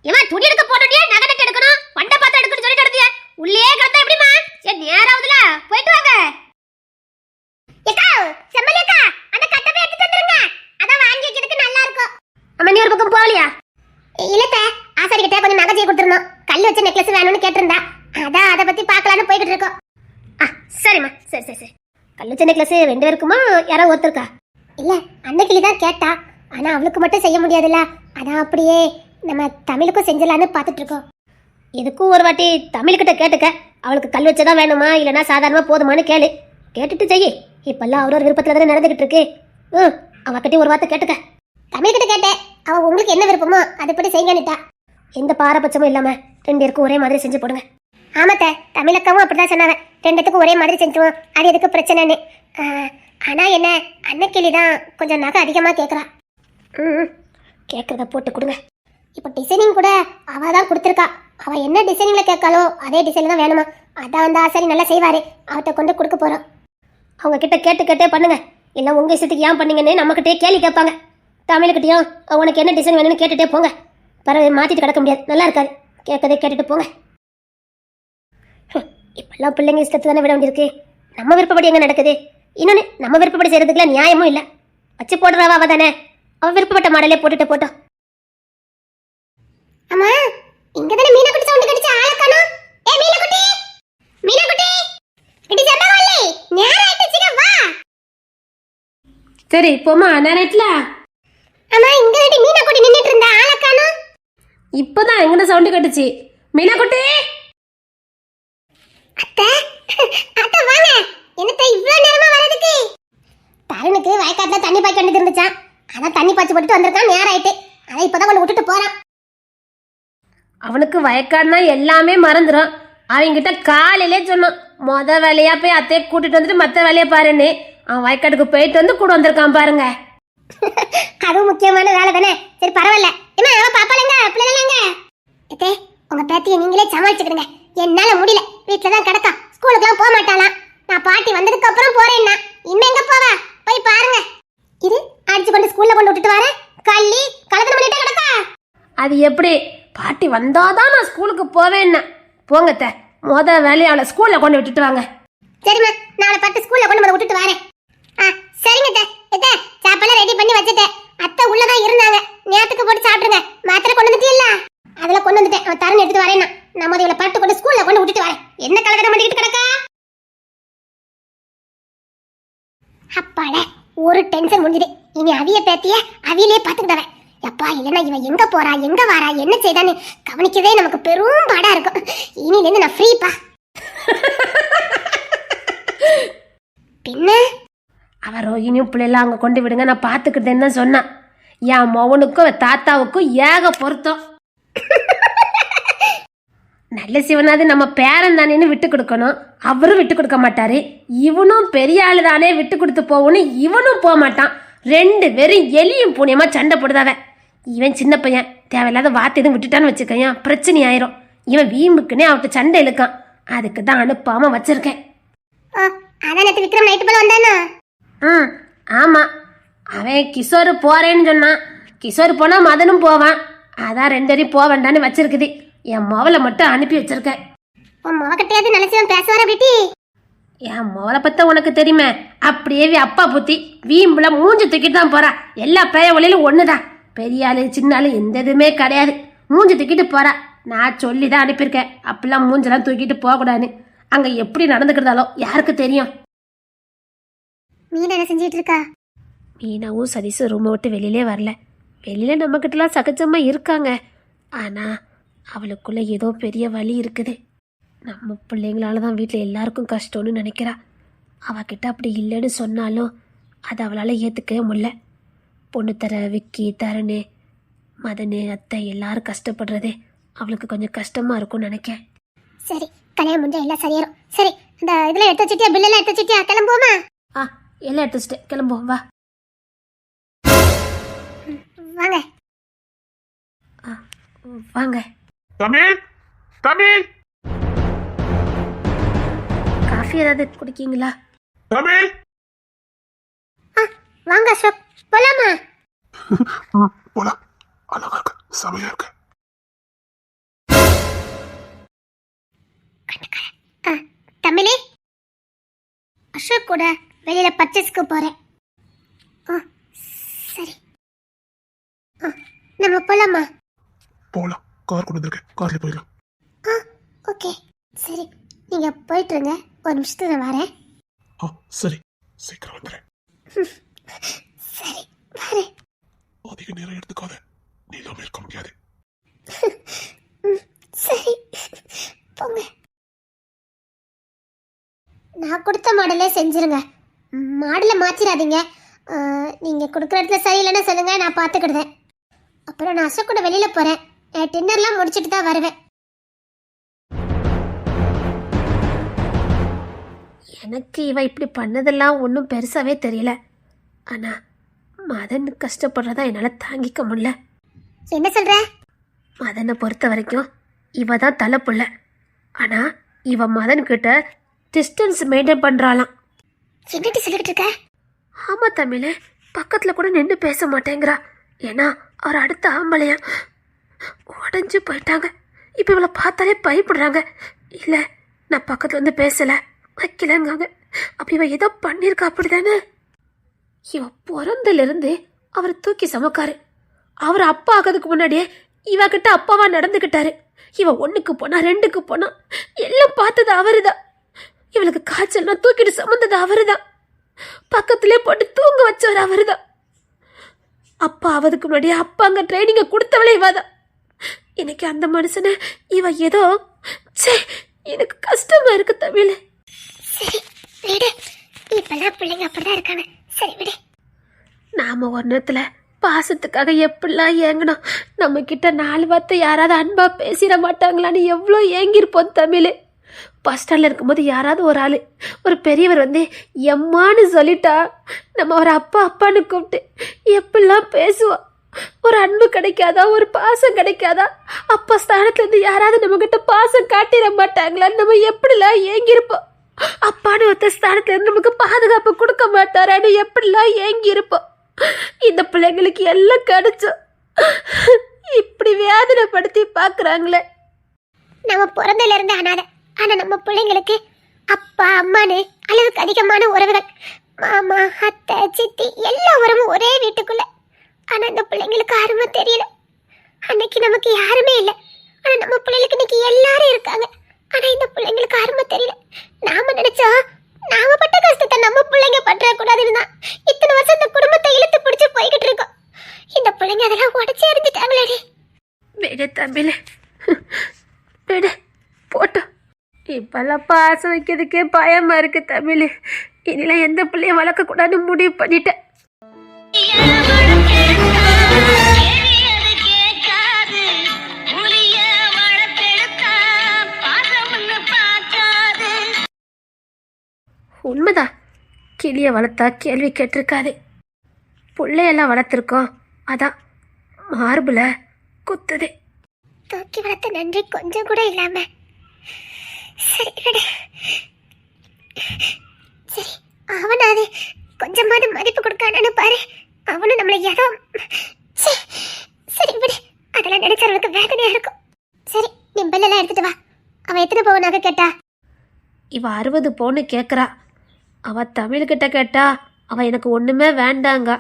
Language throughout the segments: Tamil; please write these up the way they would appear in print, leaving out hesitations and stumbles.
இவன் துணி எடுக்க போறதே நகை நட்டு எடுக்கணும், பண்ட பாத்திரம் எடுக்கணும்னு சொல்லிட்டு இருந்தியே. உள்ளே கிடந்தா எப்படிமா? சரி நேராவதுல போயிட்டு வாங்க. ஏக்கா, செம்மலி அக்கா, அந்த கட்டை எடுத்து தந்துருங்க. அத வாங்கி வைக்கிறதுக்கு நல்லா இருக்கும். அம்மா நீ ஒரு பக்கம் போகலையா? இல்லத்த, ஆசாரி கிட்ட கொஞ்சம் நகை செய்ய கொடுத்துறணும். கல் வச்ச நெக்லஸ் வேணும்னு கேட்டிருந்தா. அதான் அத பத்தி பார்க்கலாம்னு போய்கிட்டு இருக்கோம். சரிம்மா, சரி சரி சரி. கல் வச்ச நெக்லஸ் 2 பேருக்குமா யாரோ ஒருத்தருக்கா? இல்ல, அன்னைக்கு தான் கேட்டா. ஆனா அவளுக்கு மட்டும் செய்ய முடியாதுல்ல. அதான் அப்படியே நம்ம தமிழுக்கும் செஞ்சலான்னு பார்த்துட்டு இருக்கோம். இதுக்கும் ஒரு வாட்டி தமிழ்கிட்ட கேட்டுக்க. அவளுக்கு கல் வச்சதான் வேணுமா இல்லைன்னா சாதாரணமா போதுமானு கேளு. கேட்டுட்டு செய்யி. இப்பெல்லாம் அவரோட விருப்பத்துல தானே நடந்துகிட்டு இருக்கு. அவகிட்ட ஒரு வார்த்தை கேட்டுக்க. தமிழ்கிட்ட கேட்டேன். அவ உங்களுக்கு என்ன விருப்பமோ அதுபடி செய்யணுட்டா. எந்த பாரபட்சமும் இல்லாம 2 பேருக்கும் ஒரே மாதிரி செஞ்சு போடுங்க. ஆமாத்த, தமிழக்காவும் அப்படிதான் சொன்னாங்க. 2 பேத்துக்கும் ஒரே மாதிரி செஞ்சுருவோம், அது எதுக்கு பிரச்சனைன்னு. ஆனா என்ன, அன்னைக்கிளி தான் கொஞ்சம் நகை அதிகமா கேட்குறா. கேட்கறத போட்டு கொடுங்க. இப்போ டிசைனிங் கூட அவ தான் கொடுத்துருக்கா. அவ என்ன டிசைனிங்ல கேட்காலோ அதே டிசைன் தான் வேணுமா. அதான் அந்த ஆசாரி நல்லா செய்வாரு, அவர்கிட்ட கொண்டு கொடுக்க போறோம். அவங்க கிட்ட கேட்டு கேட்டே பண்ணுங்க. இல்லை உங்க இஷ்டத்துக்கு ஏன் பண்ணீங்கன்னு நம்மகிட்டே கேள்வி கேட்பாங்க. தமிழ்கிட்டையும் உனக்கு என்ன டிசைன் வேணும்னு கேட்டுட்டே போங்க. பரவாயில்ல, மாத்திட்டு கிடக்க முடியாது, நல்லா இருக்காது. கேட்கதே கேட்டுட்டு போங்க. இப்பெல்லாம் பிள்ளைங்க இஷ்டத்து தானே விட வேண்டியிருக்கு. நம்ம விருப்பப்படி எங்க நடக்குது? இன்னொன்னு, நம்ம விருப்பப்படி செய்யறதுக்குலாம் நியாயமும் இல்லை. வச்சு போடுறவா அவ தானே, அவ விருப்பப்பட்ட மாடலே போட்டுட்டு போட்டோம். அம்மா, இங்க தானே மீனாக்குட்டி சவுண்ட் கடிச்ச ஆள காணோம். ஏய் மீனாக்குட்டி, மீனாக்குட்டி, இடி சம்பவல்லே, நேரா ஆயிடுச்சுங்க, வா. சரி போமா, நேரத்துல. அம்மா, இங்க தானே மீனாக்குட்டி நின்னுட்டு இருந்தா, ஆள காணோம். இப்போதான் எங்கட சவுண்ட் கடிச்சு. மீனாக்குட்டி, அத்தை, அத்தை வாங்க. என்னத்தை இவ்வளவு நேரமா வரதுக்கு? தருணுக்கு வயக்காட்டுல தண்ணி பாய்க்க வேண்டியது இருந்துச்சான். அதான் தண்ணி பாய்ச்சி போட்டுட்டு வந்திருக்கான், நேரம் ஆயிட்டு. அதான் இப்பதான் கொண்டு விட்டுட்டு போறான். அவனுக்கு வயக்காடுனா எல்லாமே மறந்துடும். அவங்கிட்ட காலையிலே சொன்னோம், மொத வேலையா போய் அத்தையை கூட்டிட்டு வந்துட்டு மற்ற வேலையை பாருன்னு. அவன் வயக்காட்டுக்கு போயிட்டு வந்து கூட வந்திருக்கான் பாருங்க. அதுவும் முக்கியமான வேலை தானே. சரி பரவாயில்ல. என்ன அவ பாப்பாலங்க பிள்ளைங்க? ஏத்தே, உங்க பேத்தியை நீங்களே சமாளிச்சுக்கிடுங்க. என்னால முடியல, வீட்டுல தான் கிடக்கா. ஸ்கூலுக்குலாம் போக மாட்டாளாம். நான் பாட்டி வந்ததுக்கு அப்புறம் போறேன்னா இன்னும் எங்க போவா? போய் பாருங்க. இது அடிச்சு கொண்டு ஸ்கூல்ல கொண்டு விட்டுட்டு வரேன். கள்ளி கலக்கணம் பண்ணிட்டே கிடக்கா. அது எப்படி? பாட்டி வந்தாதான் நான் ஸ்கூலுக்கு போவேன்னா. போங்கத்த, மொத வேலையை அவளை ஸ்கூல்ல கொண்டு விட்டுட்டு வாங்க. சரிம்மா, நாளை பார்த்து ஸ்கூல்ல கொண்டு வந்து விட்டுட்டு வரேன். சரிங்க அத்தை, சாப்பாடு ரெடி பண்ணி வச்சுட்டேன். அத்தை உள்ளதான் இருந்தாங்க, நேரத்துக்கு போட்டு சாப்பிடுங்க. மாத்திரை கொண்டு வந்துட்டீங்களா? அதுல கொண்டு வந்துட்டேன். அவன் தரணும் எடுத்து வரேன்னா நம்ம இவளை பாட்டு கொண்டு ஸ்கூல்ல கொண்டு விட்டுட்டு வரேன். என்ன கலக்கணம் பண்ணிக்கிட்டு கிடக்கா? அப்பாட, ஒரு டென்ஷன் முடிஞ்சுது. இனி அவிய பேத்திய அவியிலே பாத்துக்கிட்டவன். எப்பா, இல்லைன்னா இவன் எங்க போறா எங்க வாரா என்ன செய்தான்னு கவனிக்கவே நமக்கு பெரும் பாடா இருக்கும். இனில இருந்து நான் ஃப்ரீப்பா. பின்ன அவ ரோஹினியும் பிள்ளைலாம் அங்க கொண்டு விடுங்க, நான் பாத்துக்கிட்டேன்னு தான் சொன்னான். என் மவனுக்கும் தாத்தாவுக்கும் ஏக பொருத்தம். நல்ல சிவனாது நம்ம பேரன் தானேன்னு விட்டு கொடுக்கணும். அவரும் விட்டு கொடுக்க மாட்டாரு. இவனும் பெரிய ஆளு தானே, விட்டு கொடுத்து போகணும். இவனும் போக மாட்டான். 2 பேரும் எலியும் பூனியமா சண்டை போடுதாவ. இவன் சின்ன பையன், தேவையில்லாத வார்த்தை எதுவும் விட்டுட்டான்னு வச்சுக்கையன், பிரச்சனை ஆயிரும். இவன் வீம்புக்குன்னே அவர்கிட்ட சண்டை இழுக்கான். அதுக்கு தான் அனுப்பாம வச்சிருக்கேன். விக்ரம் நைட்டு போல வந்தானா? ஆமா, அவன் கிஷோர் போறேன்னு சொன்னான். கிஷோர் போனா மதனும் போவான். அதான் 2 பேரும் போக வேண்டான்னு வச்சிருக்குது. என் மவளை மட்டும் அனுப்பி வச்சிருக்கேன். உன் மவகிட்டையாவது நினைச்சவன் பேசுவார பேட்டி? என் மவளை பத்த உனக்கு தெரியுமே, அப்படியே அப்பா புத்தி வீம்புல மூஞ்சி தூக்கிட்டு தான் போறா. எல்லா பேய ஒளியிலும் ஒண்ணுதான். பெரிய ஆளு சின்ன ஆளு எந்த இதுவுமே கிடையாது. மூஞ்சி தூக்கிட்டு போறா. நான் சொல்லி தான் அனுப்பியிருக்கேன், அப்படிலாம் மூஞ்செல்லாம் தூக்கிட்டு போகக்கூடாதுன்னு. அங்க எப்படி நடந்துக்கிறதாலோ யாருக்கு தெரியும். மீனா என்ன செஞ்சிட்டு இருக்கா? மீனாவும் சதீஷும் ரூமை விட்டு வெளியிலே வரல. வெளியில நம்ம கிட்டலாம் சகஜமா இருக்காங்க. ஆனா அவளுக்குள்ள ஏதோ பெரிய வலி இருக்குது. நம்ம பிள்ளைங்களால தான் வீட்டில் எல்லாருக்கும் கஷ்டம்னு நினைக்கிறா. அவகிட்ட அப்படி இல்லைன்னு சொன்னாலும் அதை அவளால் ஏற்றுக்கவே முடியல. பொண்ணு தர விக்கி தரணு மதனு அத்தை எல்லாரும் கஷ்டப்படுறதே அவளுக்கு கொஞ்சம் கஷ்டமாக இருக்கும்னு நினைக்கேன். சரி, கல்யாணம் முடிஞ்சா எல்லாம் சரியாயிரும். சரி, இந்த இதில் எடுத்து வச்சுட்டியா? பில்லெல்லாம் எடுத்து வச்சுட்டியா? கிளம்புவோமா? எல்லாம் எடுத்து வச்சுட்டு கிளம்புவோம், வா. வாங்க வாங்க. தமிழ், தமிழ், காஃபி ஏதாவது குடிக்கீங்களா? தமிழ், வாங்க அசோக், போலாமா? போலாம். அழகா இருக்கு, செமையா இருக்கு. தமிழே, அசோக் கூட வெளியில பர்ச்சேஸ்க்கு போறேன். சரி, நம்ம போலாமா? போலாம், கார் கொண்டு வந்திருக்கேன், கார்ல போயிடலாம். ஓகே, சரி, நீங்க போயிட்டு இருங்க, ஒரு நிமிஷத்துல நான் வரேன். சரி, சீக்கிரம் வந்துடுறேன். சரி, வரேன். அதிக நேரம் எடுத்துக்காத, நீ இல்லாம இருக்க முடியாது. சரி, போங்க. நான் கொடுத்த மாடலே செஞ்சிருங்க, மாடலை மாற்றிடாதீங்க. நீங்கள் கொடுக்குற இடத்துல சரியில்லைன்னு சொல்லுங்க, நான் பார்த்துக்கிடுதேன். அப்புறம் நான் அசோக் கூட வெளியில் போகிறேன், டின்னர்லாம் முடிச்சுட்டு தான் வருவேன். எனக்கு இவ இப்படி பண்ணதெல்லாம் ஒன்றும் பெருசாகவே தெரியல. ஆனால் மதன் கஷ்டப்படுறதா என்னால் தாங்கிக்க முடியல. என்ன சொல்கிற? மதனை பொறுத்த வரைக்கும் இவ தான் தலைப்புள்ள. ஆனால் இவ மதன்கிட்ட டிஸ்டன்ஸ் மெயின்டைன் பண்ணுறாளாம். என்னட்டு சொல்லிக்கிட்டு இருக்க? ஆமாம் தமிழ், பக்கத்தில் கூட நின்று பேச மாட்டேங்கிறா. ஏன்னா அவர் அடுத்த ஆம்பளையா உடஞ்சி போயிட்டாங்க. இப்போ இவளை பார்த்தாலே பயப்படுறாங்க. இல்லை, நான் பக்கத்தில் வந்து பேசலை வைக்கலங்காங்க. அப்படி இவ ஏதோ பண்ணியிருக்கா அப்படிதானே? இவ பிறந்திலிருந்து அவரை தூக்கி சமக்காரு. அவர் அப்பா ஆகிறதுக்கு முன்னாடியே இவகிட்ட அப்பாவா நடந்துக்கிட்டாரு. இவ 1க்கு போனா 2க்கு போனா எல்லாம் பார்த்தது அவருதான். இவளுக்கு காய்ச்சல்னா தூக்கிட்டு சுமந்தது அவருதான். பக்கத்திலே போட்டு தூங்க வச்சவர் அவருதான். அப்பா ஆவதுக்கு முன்னாடியே அப்பாங்க ட்ரைனிங்கை கொடுத்தவளே இவாதான். எனக்கு அந்த மனுஷனை இவ ஏதோ எனக்கு கஷ்டமா இருக்கு தமிழ். சரி விடு, இப்பெல்லாம் பிள்ளைங்க அப்படிதான் இருக்காங்க. சரி விடு. நாம ஒரு நேரத்துல பாசத்துக்காக எப்படிலாம் ஏங்கணும். நம்ம கிட்ட 4 வார்த்தை யாராவது அன்பா பேசிட மாட்டாங்களான்னு எவ்வளோ ஏங்கியிருப்போம் தமிழ். பஸ் ஸ்டாண்டில் இருக்கும்போது யாராவது ஒரு பெரியவர் வந்து எம்மான்னு சொல்லிட்டா நம்ம அவர் அப்பா அப்பான்னு கூப்பிட்டு எப்படிலாம் பேசுவோம். ஒரு அன்பு கிடைக்காதா, ஒரு பாசம் கிடைக்காதா? அப்பா ஸ்தானத்துலேருந்து யாராவது நம்மக்கிட்ட பாசம் காட்டிட மாட்டாங்களான்னு நம்ம எப்படிலாம் ஏங்கியிருப்போம். அப்பான்னு ஒருத்தர் ஸ்தானத்துலேருந்து நமக்கு பாதுகாப்பு கொடுக்க மாட்டாரான்னு எப்படிலாம் ஏங்கியிருப்போம். இந்த பிள்ளைங்களுக்கு எல்லாம் கிடைச்சோம், இப்படி வேதனைப்படுத்தி பார்க்குறாங்களே. நம்ம பிறந்தல இருந்து அனாதை, ஆனா நம்ம பிள்ளைங்களுக்கு அப்பா அம்மானு அளவுக்கு அதிகமான உறவுகள், மாமா அத்தை சித்தி எல்லா உறவும் ஒரே வீட்டுக்குள்ள. ஆனா இந்த பிள்ளைங்களுக்கு யாருமே தெரியல. அன்னைக்கு நமக்கு யாருமே இல்லை, ஆனா நம்ம பிள்ளைங்களுக்கு இன்னைக்கு எல்லாரும் இருக்காங்க. ஆனா இந்த பிள்ளைங்களுக்கு யாருமே தெரியல. நாம நினைச்சா நாம பட்ட கஷ்டத்தை நம்ம பிள்ளைங்க பற்ற கூடாதுன்னு தான் இத்தனை வருஷம் இந்த குடும்பத்தை இழுத்து பிடிச்சு போய்கிட்டு இருக்கோம். இந்த பிள்ளைங்க அதெல்லாம் உடச்சி எறிஞ்சிட்டாங்களே. விடு தமிழ், விடு போட்டோம். இப்பெல்லாம் பாசம் வைக்கிறதுக்கே பயமா இருக்கு தமிழ். இனிலாம் எந்த பிள்ளைய வளர்க்க கூடாதுன்னு முடிவு பண்ணிட்டேன். உண்மைதான், கிளியை வளர்த்தா கேள்வி கேட்டிருக்காது. பிள்ளையெல்லாம் வளர்த்துருக்கோம், அதான் மார்புல குத்துது. தூக்கி வளர்த்த நன்றி கொஞ்சம் கூட இல்லாம. சரி விடு. சரி, அவனாது கொஞ்சமாவது மதிப்பு கொடுக்கானு பாரு. அவனும் நம்மளை ஏதோ. சரி விடு, அதெல்லாம் நினைச்சவனுக்கு வேதனையா இருக்கும். சரி, நீ பெல்லாம் எடுத்துட்டு வா. அவன் எத்தனை பவுனாக கேட்டா? இவ 60 பவுன்னு கேட்குறா. அவ தமிழ்கிட்ட கேட்டா அவ எனக்கு ஒன்றுமே வேண்டாங்க.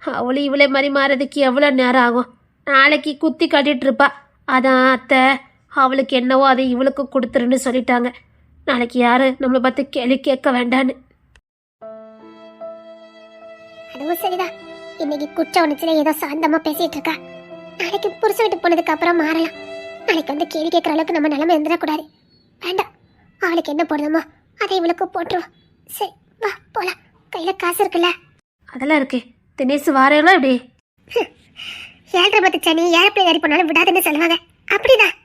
அவளும் இவளே மாதிரி மாறதுக்கு எவ்வளோ நேரம் ஆகும்? நாளைக்கு குத்தி காட்டிட்டு இருப்பா. அதான் அத்தை அவளுக்கு என்னவோ அதை இவளுக்கு கொடுத்துருன்னு சொல்லிட்டாங்க. நாளைக்கு யாரு நம்மளை பார்த்து கேள்வி கேட்க வேண்டான்னு. அதுவும் சரிதான். இன்னைக்கு குற்ற உணர்ச்சியில ஏதோ சாந்தமா பேசிட்டு இருக்கா. நாளைக்கு புருஷ விட்டு போனதுக்கு அப்புறம் மாறலாம். நாளைக்கு வந்து கேள்வி கேட்கற அளவுக்கு நம்ம நிலைமை இருந்துடக்கூடாது. வேண்டாம், அவளுக்கு என்ன போடணுமோ அதை இவளுக்கு போட்டுருவோம். சரி வா போலாம். கையில காசு இருக்குல்ல? அதெல்லாம் இருக்கு. தினேஷ் வாரையெல்லாம் எப்படி? 7:30 சனி ஏரோப்ளேன் ஏறி போனாலும் விடாதுன்னு சொல்லுவாங்க. அப்படிதான்.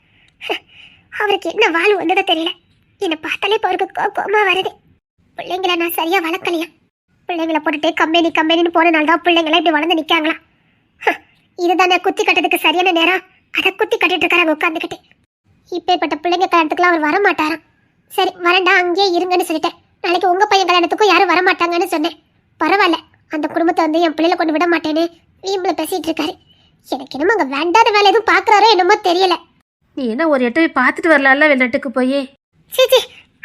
அவருக்கு என்ன வாழ்வு வந்ததோ தெரியல. என்னை பார்த்தாலே இப்போ அவருக்கு கோமா வருது. பிள்ளைங்களை நான் சரியா வளர்க்கலையா? பிள்ளைங்களை போட்டுட்டு கம்பெனின்னு போனனால தான் பிள்ளைங்களை இப்படி வளர்ந்து நிற்காங்களாம். இதுதானே குத்தி கட்டுறதுக்கு சரியான நேரம். அதை குத்தி கட்டிட்டு இருக்காங்க உட்காந்துக்கிட்டு. இப்பேற்பட்ட பிள்ளைங்க கல்யாணத்துக்குலாம் அவர் வர மாட்டாராம். சரி வரண்டா, அங்கேயே இருங்கன்னு சொல்லிட்டேன். நாளைக்கு உங்க பையன் கல்யாணத்துக்கும் யாரும் வர மாட்டாங்கன்னு சொன்னேன். பரவாயில்ல, அந்த குடும்பத்தை வந்து என் பிள்ளைல கொண்டு விட மாட்டேன்னு வீம்புல பேசிட்டு இருக்காரு. எனக்கு என்னமோ அங்கே வேண்டாத வேலை எதுவும் பார்க்குறாரோ என்னமோ தெரியல. நீ என்ன ஒரு எட்டு போய் பார்த்துட்டு வரலாம்ல வெளிநாட்டுக்கு போய். சீச்சி,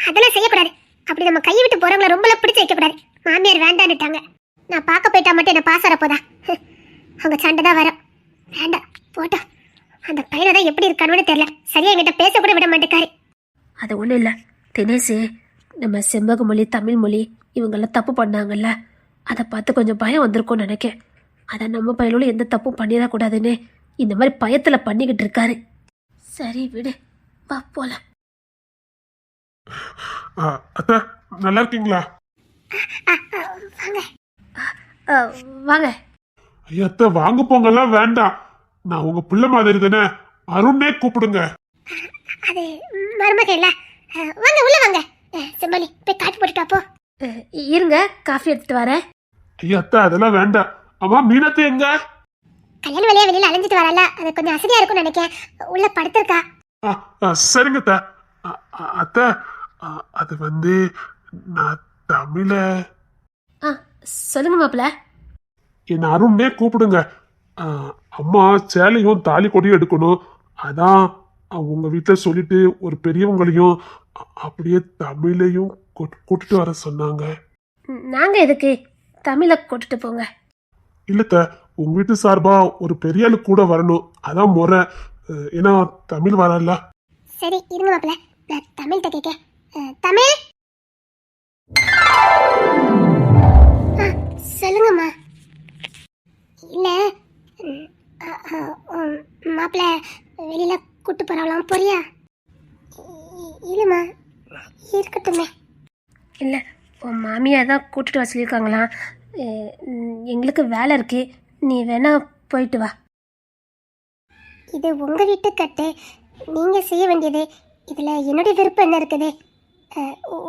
அதெல்லாம் செய்யக்கூடாது. அப்படி நம்ம கையை விட்டு போறவங்கள ரொம்ப பிடிச்சு வைக்கக்கூடாது. மாமியார் வேண்டான்னுட்டாங்க. நான் பார்க்க போயிட்டா மட்டும் என்ன பாசற போதா? அவங்க சண்டை தான் வரும். வேண்டாம் போட்டா. அந்த பையனை தான் எப்படி இருக்கானு தெரியல. சரியா என்கிட்ட பேச கூட விட மாட்டேக்காரு. அது ஒன்றும் இல்லை தினேஷ், நம்ம செம்பக மொழி தமிழ் மொழி இவங்கெல்லாம் தப்பு பண்ணாங்கல்ல, அதை பார்த்து கொஞ்சம் பயம் வந்திருக்கும்னு நினைக்கேன். அதை நம்ம பையனோட எந்த தப்பும் பண்ணிடக்கூடாதுன்னு இந்த மாதிரி பயத்தில் பண்ணிக்கிட்டு இருக்காரு. சரி விடு, வா போலாம். அத்தை நல்லா இருக்கீங்களா? வாங்க. வாங்க. ஐயா அத்தை வாங்க போங்கலாம் வேண்டாம். நான் உங்க பிள்ளை மாதிரி தானே, அருணே கூப்பிடுங்க. அது மருமக இல்ல. வாங்க உள்ள வாங்க. செம்பலி போய் காப்பி போட்டுட்டு அப்போ. இருங்க, காஃபி எடுத்துட்டு வரேன். ஐயா அத்தை அதெல்லாம் வேண்டாம். அம்மா மீனத்தை எங்க? கல்யாண வேலையா வெளியில அலைஞ்சிட்டு வரல. அது கொஞ்சம் அசதியா இருக்கும்னு நினைக்கிறேன். உள்ள படுத்திருக்கா. சரிங்க அத்தை. அத்தை அது வந்து நான் தமிழ. சொல்லுங்க மாப்பிள்ள. என்ன அருணே கூப்பிடுங்க. அம்மா சேலையும் தாலி கொடியும் எடுக்கணும். அதான் உங்க வீட்டுல சொல்லிட்டு ஒரு பெரியவங்களையும் அப்படியே தமிழையும் கூட்டிட்டு வர சொன்னாங்க. நாங்க எதுக்கு? தமிழை கூட்டிட்டு போங்க. இல்லத்த, உங்க வீட்டு சார்பா ஒரு பெரிய ஆளு கூட வரணும். அதான் முறை. ஏன்னா தமிழ் வரல. சரி இருங்க மாப்பிள்ள, நான் தமிழ் கேட்க. தமிழ் சொல்லுங்கம்மா. இல்ல மாப்பிள்ள வெளியில கூட்டு போறவளாம் போறியா? இல்லம்மா இருக்கட்டுமே. இல்லை, உன் மாமியார் தான் கூட்டிட்டு வர சொல்லியிருக்காங்களாம். எங்களுக்கு வேலை இருக்கு, நீ வேணா போயிட்டு வா. இது உங்க வீட்டு கட்டு, நீங்க செய்ய வேண்டியது. இதுல என்னுடைய விருப்பம் என்ன இருக்குது?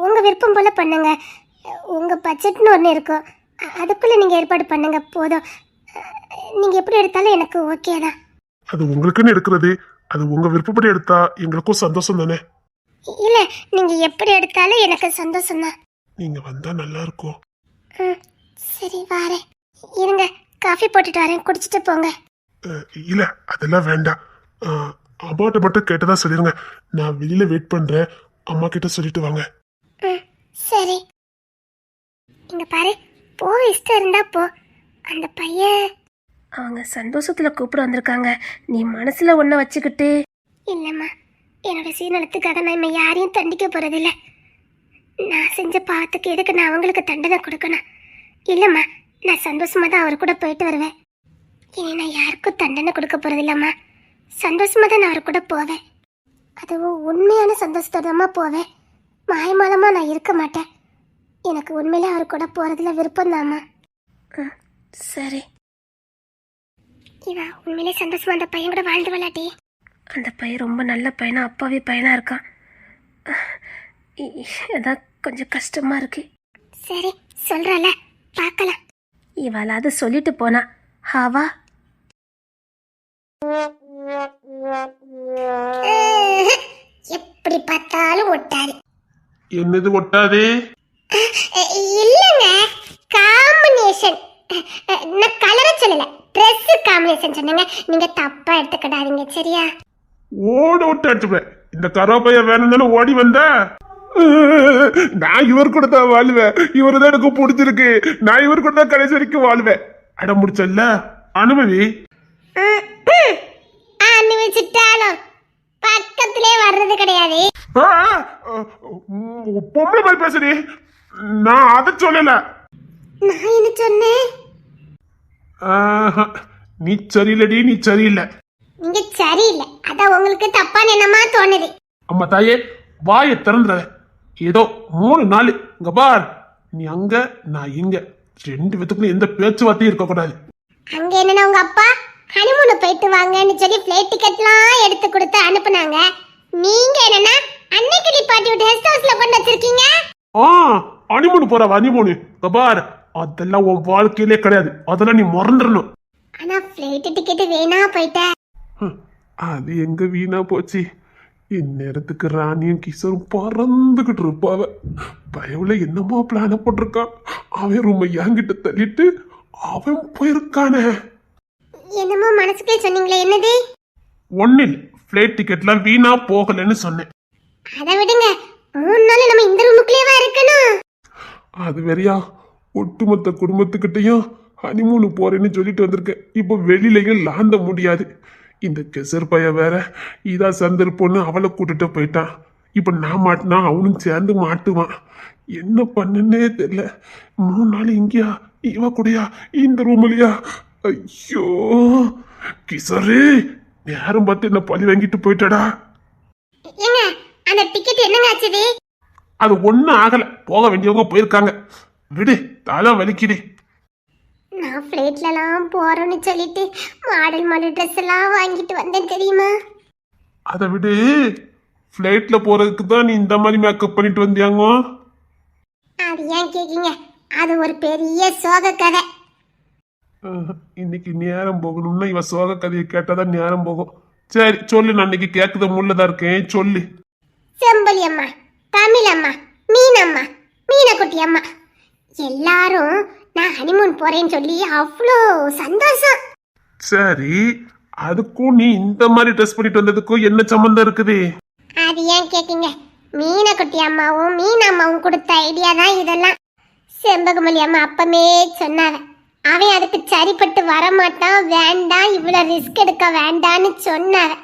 உங்க விருப்பம் போல பண்ணுங்க. உங்க பட்ஜெட்னு ஒன்று இருக்கும், அதுக்குள்ள நீங்க ஏற்பாடு பண்ணுங்க போதும். நீங்க எப்படி எடுத்தாலும் எனக்கு ஓகே தான். அது உங்களுக்குன்னு எடுக்கிறது. அது உங்க விருப்பப்படி எடுத்தா எங்களுக்கும் சந்தோஷம் தானே. இல்ல, நீங்க எப்படி எடுத்தாலும் எனக்கு சந்தோஷம் தான். நீங்க வந்தா நல்லா இருக்கும். சரி வாரேன். இருங்க, காஃபி போட்டுட்டு வரேன், குடிச்சிட்டு போங்க. இல்ல அதெல்லாம் வேண்டாம். அம்மாட்ட மட்டும் கேட்டதா சொல்லிருங்க. நான் வெளியில வெயிட் பண்றேன். அம்மா கிட்ட சொல்லிட்டு வாங்க. சரி. இங்க பாரு, போ, இஷ்டம் இருந்தா போ. அந்த பையன் அவங்க சந்தோஷத்தில் கூப்பிட வந்திருக்காங்க, நீ மனசில் ஒன்றை வச்சுக்கிட்டு. இல்லைம்மா, என்னோட சீனத்துக்காக நான் இனிமே யாரையும் தண்டிக்க போறதில்ல. நான் செஞ்ச பாவத்துக்கு எதுக்கு நான் அவங்களுக்கு தண்டனை கொடுக்கணும்? இல்லைம்மா, நான் சந்தோஷமா தான் அவர் கூட போயிட்டு வருவேன். இனி நான் யாருக்கும் தண்டனை கொடுக்க போறதில்லம்மா. சந்தோஷமா தான் நான் அவர் கூட போவேன். அதுவும் உண்மையான சந்தோஷத்தோடமா போவேன். மாயமாலமா நான் இருக்க மாட்டேன். எனக்கு உண்மையிலே அவர் கூட போறதுல விருப்பம் தாம்மா. சரி. இவா உண்மையிலே சந்தோஷமா அந்த பையன் கூட வாழ்ந்து விளாட்டி. அந்த பையன் ரொம்ப நல்ல பையனா, அப்பாவே பையனா இருக்கான். அதான் கொஞ்சம் கஷ்டமா இருக்கு. சரி சொல்றல, பார்க்கலாம். இவளாவது சொல்லிட்டு போனா. ஹாவா எப்படி பார்த்தாலும் ஒட்டாது. என்னது ஒட்டாதே? இல்லங்க, காம்பினேஷன். நான் கலர சொல்லல, Dress காம்பினேஷன் சொன்னேங்க. நீங்க தப்பா எடுத்துக்கிடாதீங்க சரியா? ஓட விட்டு அடிச்சுப்பேன். இந்த கரோப்பைய வேணும்னு ஓடி வந்த. நான் இவர் கூட தான் வாழ்வேன். இவரு தான் எனக்கு பிடிச்சிருக்கு. நான் இவர் கூட தான் கடைசி வரைக்கும் வாழ்வேன். அடம் முடிச்சல்ல, அனுமதி. அனுபவிச்சுட்டாலும் பக்கத்திலே வர்றது கிடையாது. பொம்பளை மாதிரி பேசுறீ. நான் அதை சொல்லல. நான் என்ன சொன்னேன்? நீ சரியில்லடி, நீ சரியில்லை. நீங்க சரியில்லை, அதான் உங்களுக்கு தப்பா என்னமா தோணுது. அம்மா தாயே, வாயை திறந்துற. ஏதோ 3 நாள் இங்க பார். நீ அங்க, நான் இங்க, 2 பேத்துக்குள்ள எந்த பேச்சுவார்த்தையும் இருக்கக்கூடாது. அங்க என்னன்னா உங்க அப்பா ஹனிமூன் போயிட்டு வாங்கன்னு சொல்லி ஃப்ளைட் டிக்கெட்லாம் எடுத்து கொடுத்து அனுப்புனாங்க. நீங்க என்னன்னா அன்னைக்கு டிபார்ட்டி விட்டு கெஸ்ட் ஹவுஸ்ல கொண்டு வச்சிருக்கீங்க. ஹனிமூன் போற ஹனிமூன் இங்க பார். அதெல்லாம் உன் வாழ்க்கையிலே கிடையாது. அதெல்லாம் நீ மறந்துடணும். ஆனா ஃப்ளைட் டிக்கெட் வேணா போயிட்ட. அது எங்க வீணா போச்சு. இந்நேரத்துக்கு ராணியும் கிஷோரும் பறந்துகிட்டு இருப்பாவ. பயவுல என்னமா பிளான போட்டிருக்கான். அவன் ரொம்ப என்கிட்ட தள்ளிட்டு அவன் போயிருக்கானே. என்னமோ மனசுக்கே சொன்னீங்களே, என்னது? ஒன்னில் ஃபிளைட் டிக்கெட்லாம் வீணா போகலன்னு சொன்னேன். அதை விடுங்க, 3 நாள் நம்ம இந்த ரூமுக்குள்ளேவா இருக்கணும்? அது வேறையா, ஒட்டுமொத்த குடும்பத்துக்கிட்டையும் ஹனிமூனு போறேன்னு சொல்லிட்டு வந்திருக்கேன். இப்போ வெளியிலையும் லாந்த முடியாது. இந்த கெசர் பைய வேற இதா சந்தர்ப்பம்னு அவளை கூட்டிட்டு போயிட்டான். இப்போ நான் மாட்டினா அவனும் சேர்ந்து மாட்டுவான். என்ன பண்ணுன்னே தெரியல. 3 நாள் இங்கேயா, இவ கூடயா, இந்த ரூம்லயா? ஐயோ கிசரு, நேரம் பார்த்து என்ன பழி வாங்கிட்டு போயிட்டடா. ஏங்க, அந்த டிக்கெட் என்னங்க ஆச்சுது? அது ஒன்றும் ஆகலை, போக வேண்டியவங்க போயிருக்காங்க. விடு, தலை வலிக்குது. நான் ஃப்ளைட்லலாம் போறேன்னு சொல்லிட்டு மாடல் ட்ரெஸ் எல்லாம் வாங்கிட்டு வந்தேன் தெரியுமா? அதை விடு, ஃப்ளைட்ல போறதுக்கு தான் நீ இந்த மாதிரி மேக்கப் பண்ணிட்டு வந்தியாங்க. அது ஏன் கேக்கீங்க? அது ஒரு பெரிய சோக கதை. இன்னைக்கு நேரம் போகணும்னா இவ சோக கதையை கேட்டாதான் நேரம் போகும். சரி சொல்லு, நான் இன்னைக்கு கேட்குத முள்ளதான் இருக்கேன், சொல்லு. செம்பொலி அம்மா, தமிழ் அம்மா, மீனம்மா, மீனக்குட்டி அம்மா எல்லாரும் நான் ஹனிமூன் போறேன்னு சொல்லி அவ்வளோ சந்தோஷம். சரி, அதுக்கும் நீ இந்த மாதிரி ட்ரெஸ் பண்ணிட்டு வந்ததுக்கும் என்ன சம்பந்தம் இருக்குது? அது ஏன் கேக்கீங்க? மீனக்குட்டி அம்மாவும் மீனம்மாவும் கொடுத்த ஐடியா தான் இதெல்லாம். செம்பகமொழி அம்மா அப்பமே சொன்னாங்க, அவன் அதுக்கு சரிப்பட்டு வரமாட்டான், வேண்டாம், இவ்வளவு ரிஸ்க் எடுக்க வேண்டான்னு சொன்னாங்க.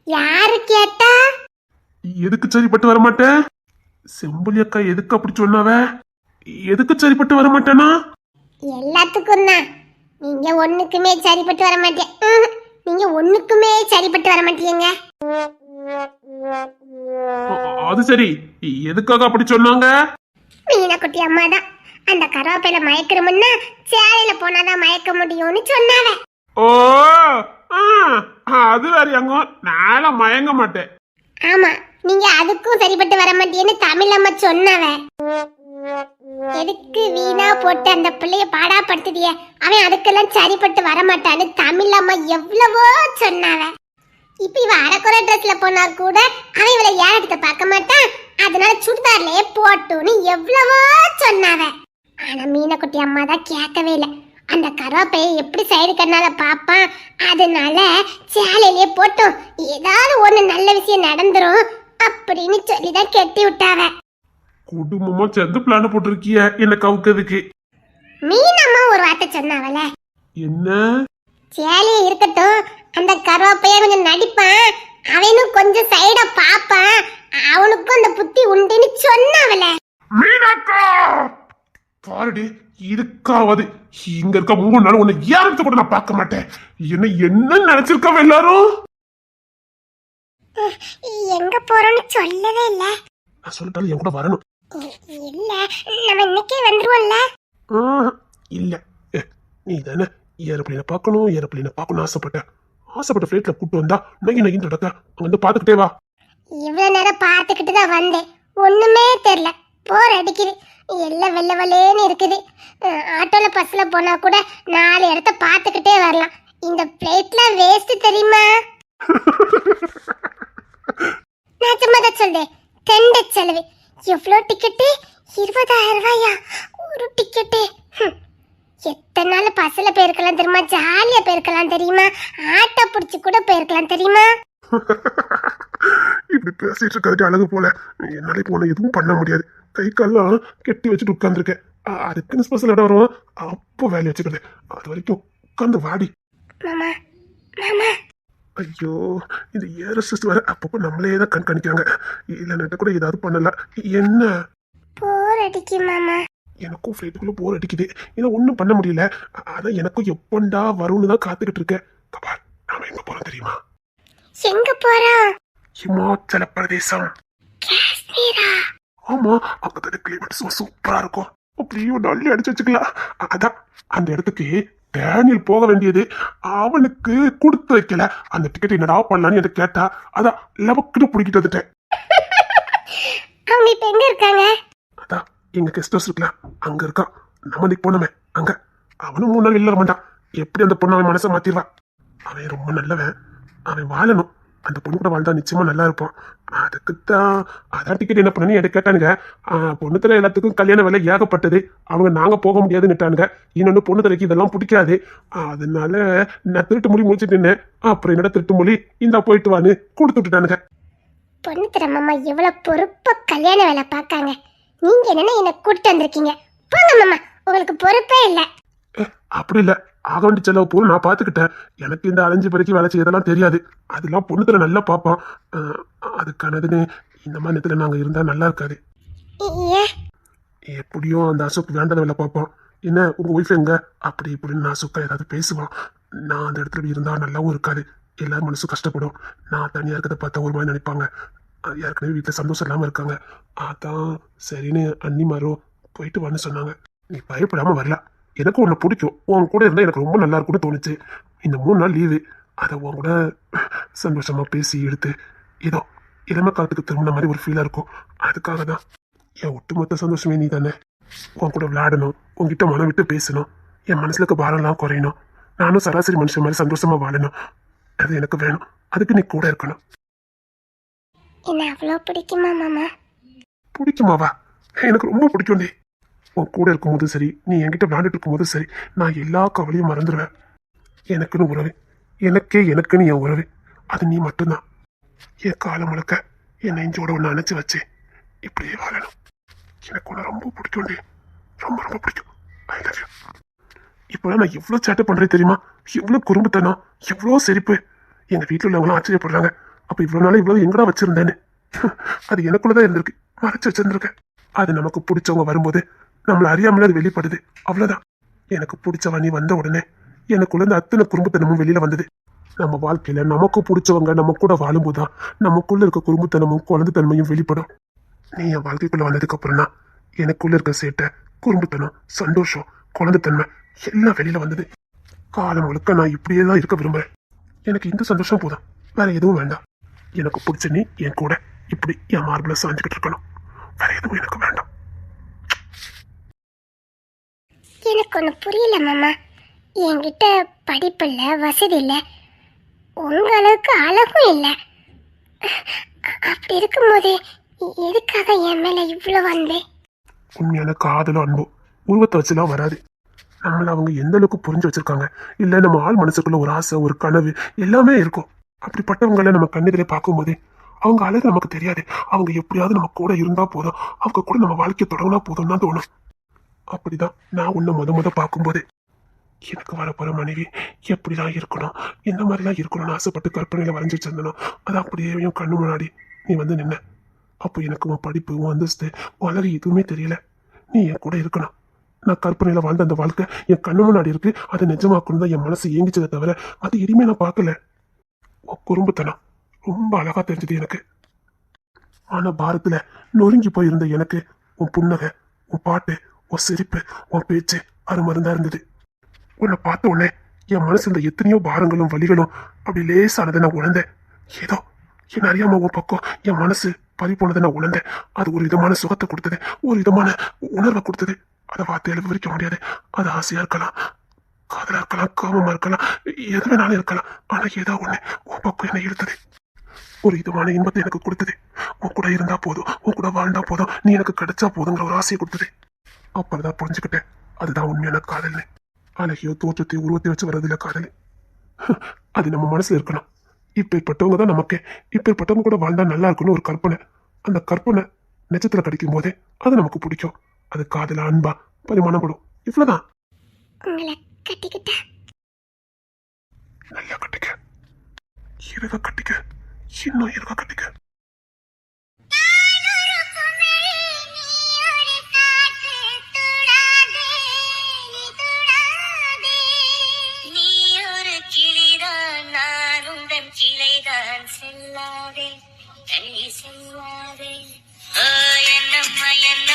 யாரு கேட்டா? எதுக்கு சரிப்பட்டு வரமாட்டேன்? செம்புலி அக்கா எதுக்கு அப்படி சொன்னாவ? எதுக்கு சரிப்பட்டு வரமாட்டேனா? எல்லாத்துக்கும் தான். நீங்க ஒண்ணுக்குமே சரிப்பட்டு வர மாட்டேன். நீங்க ஒண்ணுக்குமே சரிப்பட்டு வர மாட்டீங்க. அது சரி, எதுக்காக அப்படி சொன்னாங்க? மீனக்குட்டி அம்மா தான் அந்த கருவேப்பிலை மயக்கிறோம்னா சேலையில போனாதான் மயக்க முடியும்னு சொன்னாவ. ஓ, அது வேறையாங்க, நானும் மயங்க மாட்டேன். ஆமா, நீங்க அதுக்கும் சரிப்பட்டு வர மாட்டேன்னு தமிழ் அம்மா சொன்னவ. எதுக்கு வீணா போட்டு அந்த பிள்ளைய பாடாப்படுத்துதிய? அவன் அதுக்கெல்லாம் சரிப்பட்டு வரமாட்டான்னு தமிழ் அம்மா எவ்வளவோ சொன்னாவ. இப்ப இவ அரைக்குறை ட்ரெஸ்ல போனா கூட அவன் இவளை ஏறெடுத்து பார்க்க மாட்டான், அதனால சுடிதார்லயே போட்டுன்னு எவ்வளவோ சொன்னாவ. ஆனா மீனக்குட்டி அம்மா தான் கேட்கவே இல்லை. அந்த கருவேப்பையை எப்படி சைடு கண்ணால பாப்பான், அதனால சேலையிலே போட்டும் ஏதாவது ஒண்ணு நல்ல விஷயம் நடந்துரும் அப்படின்னு சொல்லிதான் கெட்டி விட்டாவ. குடும்பமா சேர்ந்து பிளான் போட்டிருக்கிய என்ன கவுக்கிறதுக்கு. மீனம்மா ஒரு வார்த்தை சொன்னாவல, என்ன? சேலையே இருக்கட்டும், அந்த கருவேப்பைய கொஞ்சம் நடிப்பான், அவனும் கொஞ்சம் சைட பாப்பான், அவனுக்கும் அந்த புத்தி உண்டுன்னு சொன்னாவல. மீனாக்கா பாருடி, இதுக்காவது இங்க இருக்க 3 நாள் உன்னை ஏறத்து கூட நான் பார்க்க மாட்டேன். என்ன நினைச்சிருக்காவ எல்லாரும்? எங்க போறோம்னு சொல்லவே இல்ல. நான் சொல்லிட்டாலும் என் கூட வரணும். இல்ல, நம்ம இன்னைக்கே வந்துருவோம்ல. இல்ல, நீ தானே ஏரோப்ளேனை பார்க்கணும் ஆசைப்பட்ட ஃபிளைட்ல கூட்டு வந்தா நகி நடக்க அங்க வந்து பாத்துக்கிட்டே வா. இவ்வளவு நேரம் பார்த்துக்கிட்டு தான் வந்தேன், ஒண்ணுமே தெரியல, போர் அடிக்குது, எல்லாம் வெள்ளை வெள்ளேன்னு இருக்குது. ஆட்டோல பஸ்ல போனா கூட 4 இடத்த பார்த்துக்கிட்டே வரலாம். இந்த பிளேட்லாம் வேஸ்ட் தெரியுமா? நான் சும்மா தான் சொல்றேன், தெண்ட செலவு. எவ்வளோ டிக்கெட்டு? 20,000 ரூபாயா ஒரு டிக்கெட்டு? எத்தனை நாள் பஸ்ல போயிருக்கலாம் தெரியுமா? ஜாலியா போயிருக்கலாம் தெரியுமா? ஆட்டோ பிடிச்சி கூட போயிருக்கலாம் தெரியுமா? இப்படி பேசிட்டு இருக்காது அழகு போல. என்னால இப்போ உன்னை எதுவும் பண்ண முடியாது. கை கால்லாம் கெட்டி வச்சுட்டு உட்காந்துருக்கேன். அதுக்குன்னு ஸ்பெஷல் இடம் வரும், அப்போ வேலையை வச்சுக்கிறது. அது வரைக்கும் உட்காந்து வாடி. மாமா, மாமா. ஐயோ, இந்த ஏரசிஸ்ட் வேற அப்பப்போ நம்மளே தான் கண்காணிக்காங்க. இல்லைன்னுட்டு கூட ஏதாவது பண்ணலாம். என்ன? போர் அடிக்கு மாமா. எனக்கும் ஃப்ளைட்டுக்குள்ள போர் அடிக்குது. ஏன்னா ஒன்றும் பண்ண முடியல. அதான் எனக்கும் எப்பண்டா வரும்னு தான் காத்துக்கிட்டு இருக்கேன். கபால், நாம எங்க போறோம் தெரியுமா? எங்க போறோம்? இமாச்சல பிரதேசம். காஷ்மீரா? ஆமா, அங்கதான கிளைமேட் சூப்பரா இருக்கும். அப்படியே நல்லி அடிச்சு வச்சுக்கலாம். அதான் அந்த இடத்துக்கு டேனியல் போக வேண்டியது. அவனுக்கு கொடுத்து வைக்கல. அந்த டிக்கெட் என்னடா பண்ணலான்னு எனக்கு கேட்டா, அதான் லவக்குன்னு பிடிக்கிட்டு வந்துட்டேன். அவங்க இப்ப எங்க இருக்காங்க? அதான் எங்க கெஸ்ட் ஹவுஸ் இருக்குல்ல, அங்க இருக்கான். நம்ம இன்னைக்கு போனோமே அங்க. அவனும் 3 நாள் இல்ல மாட்டான். எப்படி அந்த பொண்ணு அவன் மனசை மாத்திடுவான். அவன் ரொம்ப நல்லவன். அவன் வாழணும். அந்த பொண்ணு கூட வாழ்ந்தா நிச்சயமா நல்லா இருப்போம். அதுக்குத்தான் அதான் டிக்கெட் என்ன பண்ணு என்கிட்ட கேட்டானுங்க. பொண்ணு தர எல்லாத்துக்கும் கல்யாண வேலை ஏகப்பட்டது. அவங்க நாங்க போக முடியாதுன்னுட்டானுங்க. இன்னொன்று பொண்ணு தரைக்கு இதெல்லாம் பிடிக்காது. அதனால நான் திருட்டு மொழி முடிச்சுட்டு நின்னேன். அப்புறம் என்னடா திருட்டு மொழி இந்தா போயிட்டு வான்னு கொடுத்து விட்டுட்டானுங்க. பொண்ணு தர மாமா எவ்வளவு பொறுப்பா கல்யாண வேலை பார்க்காங்க. நீங்க என்னன்னா என்ன கூட்டிட்டு வந்திருக்கீங்க. போங்க மாமா, உங்களுக்கு பொறுப்பே இல்லை. அப்படி இல்லை, ஆக வேண்டிய செலவு பூரா நான் பார்த்துக்கிட்டேன். எனக்கு இந்த அலைஞ்சு பறிக்கி வேலை செய்யறதெல்லாம் தெரியாது. அதெல்லாம் பொண்ணுத்துல நல்லா பார்ப்பான். அதுக்கானதுன்னு இந்த மாதிரி நேரத்தில் நாங்கள் இருந்தால் நல்லா இருக்காது. ஏன் எப்படியும் அந்த அசோக் வேண்டாத வேலை பார்ப்பான். என்ன உங்கள் ஒய்ஃப் எங்க அப்படி இப்படின்னு நான் அசோக்கா ஏதாவது பேசுவான். நான் அந்த இடத்துல இருந்தால் நல்லாவும் இருக்காது. எல்லாரும் மனசும் கஷ்டப்படும். நான் தனியாக இருக்கிறத பார்த்தா ஒரு மாதிரி நினைப்பாங்க. ஏற்கனவே வீட்டில் சந்தோஷம் இல்லாமல் இருக்காங்க. அதான் சரின்னு அண்ணிமாரும் போயிட்டு வான்னு சொன்னாங்க. நீ பயப்படாமல் வரல. எனக்கு உன்னை பிடிக்கும். உன் கூட இருந்தால் எனக்கு ரொம்ப நல்லா இருக்கும்னு தோணுச்சு. இந்த 3 நாள் லீவு அதை உன் கூட சந்தோஷமாக பேசி எடுத்து ஏதோ இளம காலத்துக்கு திரும்பின மாதிரி ஒரு ஃபீலாக இருக்கும். அதுக்காக தான் என் ஒட்டுமொத்த சந்தோஷமே நீ தானே. உன் கூட விளையாடணும், உன்கிட்ட மனம் விட்டு பேசணும், என் மனசுல இருக்க பாரம்லாம் குறையணும், நானும் சராசரி மனுஷன் மாதிரி சந்தோஷமா வாழணும். அது எனக்கு வேணும். அதுக்கு நீ கூட இருக்கணும். என்ன அவ்வளோ பிடிக்குமா மாமா? பிடிக்குமாவா? எனக்கு ரொம்ப பிடிக்கும்டி. உன் கூட இருக்கும்போது சரி, நீ என்கிட்ட விளையாண்டுட்டு இருக்கும்போது சரி, நான் எல்லா கவலையும் மறந்துடுவேன். எனக்குன்னு உறவு, எனக்குன்னு என் உறவு அது நீ மட்டும்தான். என் காலம் முழுக்க என் நெஞ்சோட ஒன்று அணைச்சி வச்சு இப்படியே வாழணும். எனக்கு உன்னை ரொம்ப பிடிக்கும்டி. ரொம்ப ரொம்ப பிடிக்கும். I love you. இப்போலாம் நான் எவ்வளோ சேட்டை பண்ணுறேன் தெரியுமா? எவ்வளோ குறும்புத்தனம், எவ்வளோ சிரிப்பு. எங்கள் வீட்டில் உள்ளவங்களாம் ஆச்சரியப்படுறாங்க. அப்போ இவ்வளோ நாள் இவ்வளோ எங்கடா வச்சுருந்தேன்னு. அது எனக்குள்ளதான் இருந்திருக்கு, மறைச்சு வச்சிருந்திருக்கேன். அது நமக்கு பிடிச்சவங்க வரும்போது நம்மளை அறியாமலே அது வெளிப்படுது. அவ்வளோதான். எனக்கு பிடிச்சவ நீ வந்த உடனே எனக்குள்ள இந்த அத்தனை குறும்புத்தனமும் வெளியில வந்தது. நம்ம வாழ்க்கையில நமக்கு பிடிச்சவங்க நம்ம கூட வாழும்போதுதான் நமக்குள்ள இருக்க குறும்புத்தனமும் குழந்தைத்தன்மையும் வெளிப்படும். நீ என் வாழ்க்கைக்குள்ள வந்ததுக்கு அப்புறம் தான் எனக்குள்ள இருக்க சேட்டை, குறும்புத்தனம், சந்தோஷம், குழந்தைத்தன்மை எல்லாம் வெளியில வந்தது. காலம் முழுக்க நான் இப்படியே தான் இருக்க விரும்புறேன். எனக்கு இந்த சந்தோஷம் போதும், வேற எதுவும் வேண்டாம். எனக்கு பிடிச்ச நீ என் கூட இப்படி என் மார்பிள சாஞ்சுக்கிட்டு இருக்கணும். வேற எதுவும் எனக்கு வேண்டாம். எனக்கு ஒன்று புரியல மாமா. என்கிட்ட படிப்பு இல்லை, வசதி இல்லை, உங்க அளவுக்கு அழகும் இல்லை. அப்படி இருக்கும்போது எதுக்காக என் மேல இவ்வளோ அன்பு? உண்மையான காதலும் அன்பும் உருவத்தை வச்சுலாம் வராது. நம்மள அவங்க எந்த அளவுக்கு புரிஞ்சு வச்சிருக்காங்க, இல்ல நம்ம ஆள் மனசுக்குள்ள ஒரு ஆசை, ஒரு கனவு எல்லாமே இருக்கும். அப்படிப்பட்டவங்களை நம்ம கண்ணெதிரே பார்க்கும்போது அவங்க அழகு நமக்கு தெரியாது. அவங்க எப்படியாவது நம்ம கூட இருந்தா போதும், அவங்க கூட நம்ம வாழ்க்கையை தொடங்கினா போதும் தான் தோணும். அப்படிதான் நான் உன்னை முத பார்க்கும்போது எனக்கு வரப்போற மனைவி எப்படிதான் இருக்கணும், எந்த மாதிரிலாம் இருக்கணும்னு ஆசைப்பட்டு கற்பனையில வரைஞ்சி வச்சிருந்தனோ அது அப்படியே என் கண்ணு முன்னாடி நீ வந்து நின்ன. அப்போ எனக்கு உன் படிப்பு, உன் அந்தஸ்து, உன் அழகு எதுவுமே தெரியல. நீ என் கூட இருக்கணும். நான் கற்பனையில வாழ்ந்த அந்த வாழ்க்கை என் கண்ணு முன்னாடி இருக்கு. அதை நிஜமாக்கணும் தான் என் மனசு ஏங்கிச்சதை தவிர அது எதுவுமே நான் பார்க்கல. உன் குறும்புத்தனம் ரொம்ப அழகா தெரிஞ்சது எனக்கு. ஆனா பாரத்துல நொறுங்கி போயிருந்த எனக்கு உன் புன்னகை, உன் பாட்டு, உன் சிரிப்பு, உன் பேச்சு அருமருந்தா இருந்தது. உன்னை பார்த்த உடனே என் மனசு இந்த எத்தனையோ பாரங்களும் வலிகளும் அப்படி லேசானதை நான் உணர்ந்தேன். ஏதோ என் அறியாம உன் பக்கம் என் மனசு பறி போனதை நான் உணர்ந்தேன். அது ஒரு விதமான சுகத்தை கொடுத்தது, ஒரு விதமான உணர்வை கொடுத்தது. அதை வார்த்தையில விவரிக்க முடியாது. அது ஆசையா இருக்கலாம், காதலா இருக்கலாம், காமமா இருக்கலாம், எது வேணாலும் இருக்கலாம். ஆனா ஏதோ ஒண்ணு உன் பக்கம் என்னை இழுத்தது, ஒரு விதமான இன்பத்தை எனக்கு கொடுத்தது. உன் கூட இருந்தா போதும், உன் கூட வாழ்ந்தா போதும், நீ எனக்கு கிடைச்சா போதுங்கிற ஒரு ஆசையை கொடுத்தது. அப்பதான் புரிஞ்சுக்கிட்டேன் அதுதான் உண்மையான காதல்னு. அழகியோ தோற்றத்தை உருவத்தை வச்சு வர்றதில்ல காதல். அது நம்ம மனசுல இருக்கணும். இப்பேற்பட்டவங்க தான் நமக்கு, இப்பேற்பட்டவங்க கூட வாழ்ந்தா நல்லா இருக்குன்னு ஒரு கற்பனை. அந்த கற்பனை நட்சத்திரம் கிடைக்கும் போதே அது நமக்கு பிடிக்கும். அது காதலா அன்பா பரிமாணப்படும். இவ்வளவுதான். உங்களை கட்டிக்கிட்ட நல்லா கட்டிக்க, இருக கட்டிக்க, இன்னும் இருக கட்டிக்க. செல்லாதே, தள்ளி செல்லாதே. ஓ என்னம்மா என்ன